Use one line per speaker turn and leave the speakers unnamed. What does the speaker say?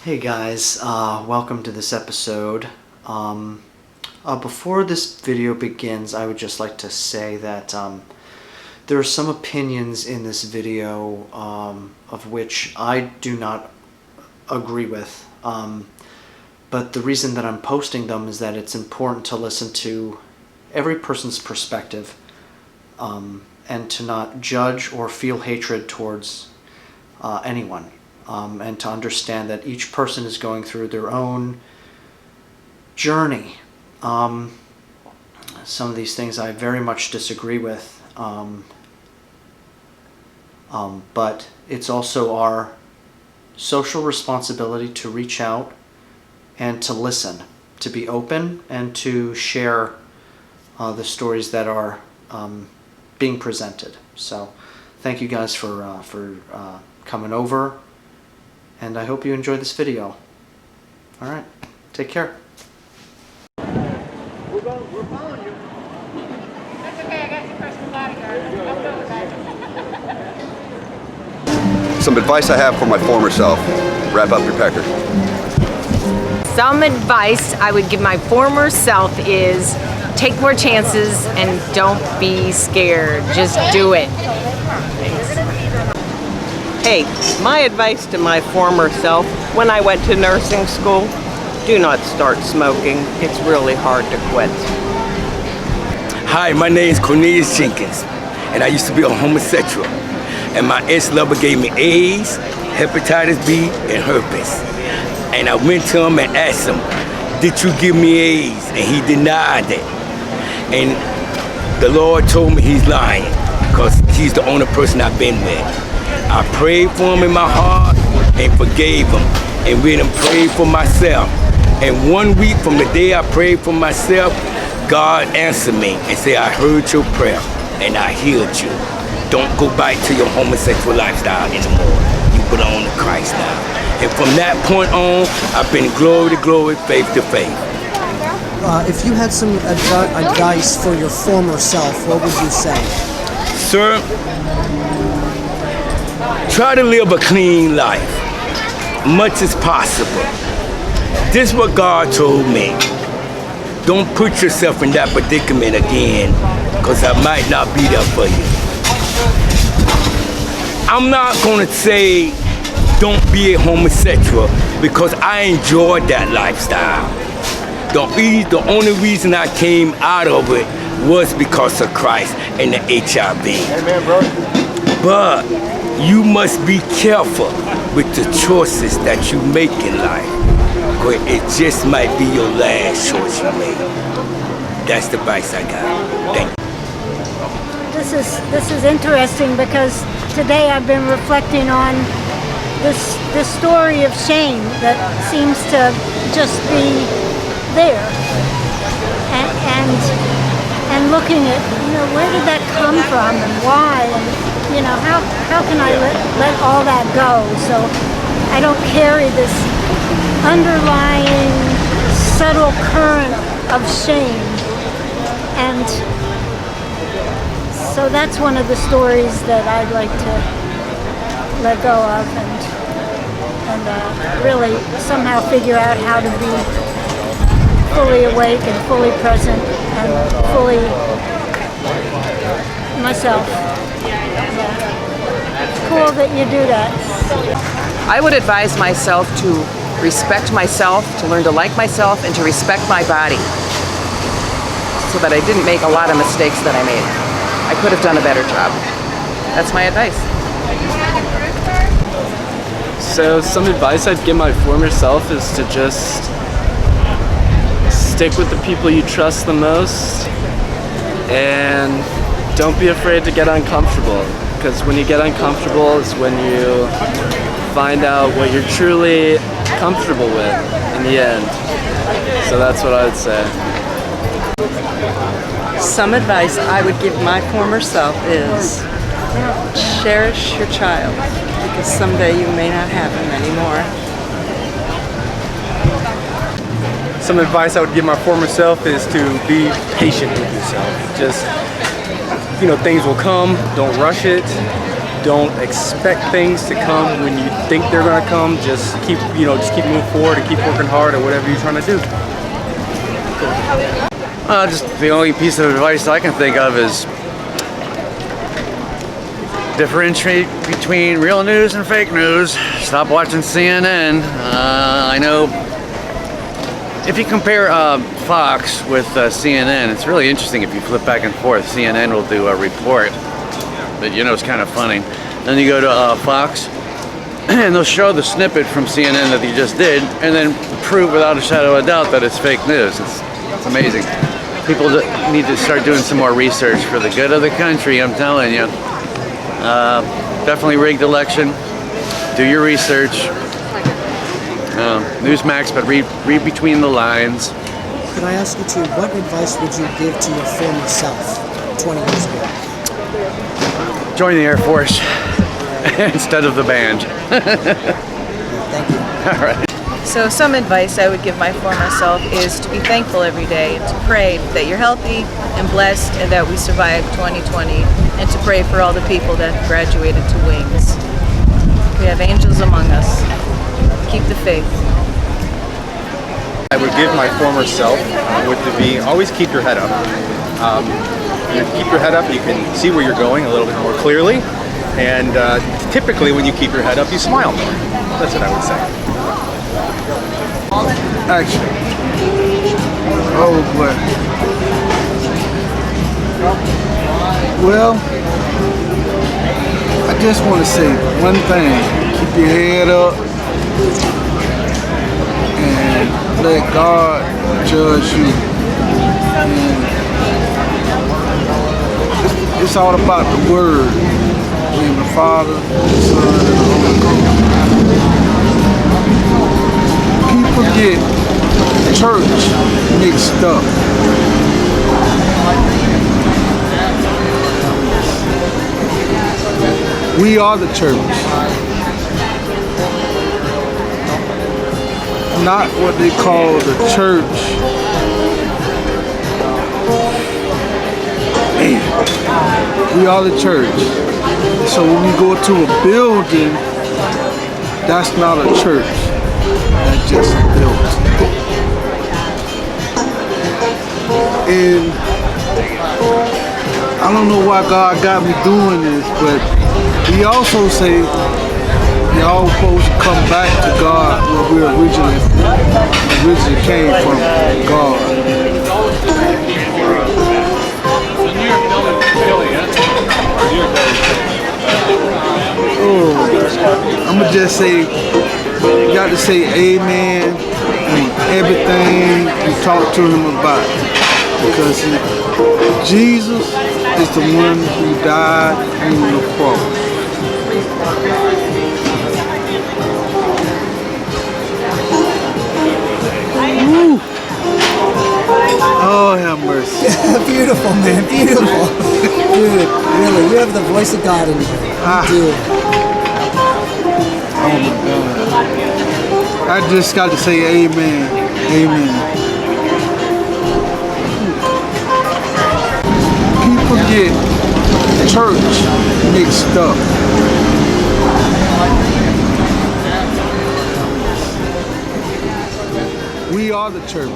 Hey guys, welcome to this episode. Before this video begins, I would just like to say that there are some opinions in this video of which I do not agree with. But the reason that I'm posting them is that it's important to listen to every person's perspective and to not judge or feel hatred towards anyone. And to understand that each person is going through their own journey. Some of these things I very much disagree with, but it's also our social responsibility to reach out and to listen, to be open, and to share the stories that are being presented. So thank you guys for coming over. And I hope you enjoy this video. All right, take care.
We're following you.
That's okay, I got your personal bodyguard. I'll go with that.
Some advice I have for my former self. Wrap up your pecker.
Some advice I would give my former self is take more chances and don't be scared. Just do it.
Hey, my advice to my former self, when I went to nursing school, do not start smoking. It's really hard to quit.
Hi, my name is Cornelius Jenkins, and I used to be a homosexual. And my ex-lover gave me AIDS, hepatitis B, and herpes. And I went to him and asked him, did you give me AIDS? And he denied it. And the Lord told me he's lying, because he's the only person I've been with. I prayed for him in my heart and forgave him, and went and prayed for myself. And 1 week from the day I prayed for myself, God answered me and said, I heard your prayer and I healed you. Don't go back to your homosexual lifestyle anymore. You belong to Christ now. And from that point on, I've been glory to glory, faith to faith.
If you had some advice for your former self, what would you say?
Sir, try to live a clean life, much as possible. This is what God told me. Don't put yourself in that predicament again, because I might not be there for you. I'm not gonna say don't be a homosexual, because I enjoyed that lifestyle. The only reason I came out of it was because of Christ and the HIV.
Amen, bro.
But you must be careful with the choices that you make in life, because it just might be your last choice you make. That's the advice I got. Thank you.
This is interesting, because today I've been reflecting on this story of shame that seems to just be there, and looking at, where did that come from and why, and how can I let all that go so I don't carry this underlying subtle current of shame. And so that's one of the stories that I'd like to let go of and really somehow figure out how to be fully awake and fully present and fully myself. Cool that you do that.
I would advise myself to respect myself, to learn to like myself, and to respect my body, so that I didn't make a lot of mistakes that I made. I could have done a better job. That's my advice.
So some advice I'd give my former self is to just stick with the people you trust the most, and don't be afraid to get uncomfortable, because when you get uncomfortable is when you find out what you're truly comfortable with in the end. So that's what I would say.
Some advice I would give my former self is cherish your child, because someday you may not have him anymore.
Some advice I would give my former self is to be patient with yourself. Just, things will come, don't rush it. Don't expect things to come when you think they're gonna come. Just keep moving forward and keep working hard at whatever you're trying to do.
Just the only piece of advice I can think of is differentiate between real news and fake news. Stop watching CNN. I know if you compare Fox with CNN, it's really interesting if you flip back and forth. CNN will do a report that it's kind of funny. Then you go to Fox and they'll show the snippet from CNN that you just did and then prove without a shadow of a doubt that it's fake news. It's amazing. People need to start doing some more research for the good of the country, I'm telling you. Definitely rigged election. Do your research. Newsmax, but read between the lines.
Could I ask you too, what advice would you give to your former self 20 years ago?
Join the Air Force instead of the band.
Thank you.
All right.
So some advice I would give my former self is to be thankful every day and to pray that you're healthy and blessed and that we survived 2020 and to pray for all the people that graduated to Wings. We have angels among us. Keep the faith.
I would give my former self would be always keep your head up. Keep your head up, you can see where you're going a little bit more clearly, and typically when you keep your head up, you smile more. That's what I would say.
Action. Oh boy. Well, I just want to say one thing. Keep your head up and let God judge you. And it's all about the Word. In the Father, the Son, and the Holy Ghost. People get church mixed up. We are the church. Not what they call the church. Man, we are the church. So when we go to a building, that's not a church. That's just a building. And I don't know why God got me doing this, but He also say y'all supposed to come back to God where we originally came from, God. Oh, I'ma just say, you got to say amen on everything you talk to Him about. Because Jesus is the one who died on the cross. Woo. Oh, have mercy.
Beautiful, man, beautiful. Dude, really, you have the voice of God in you. You do.
Oh my God. I just got to say amen. Amen. People get church mixed up. We are the church.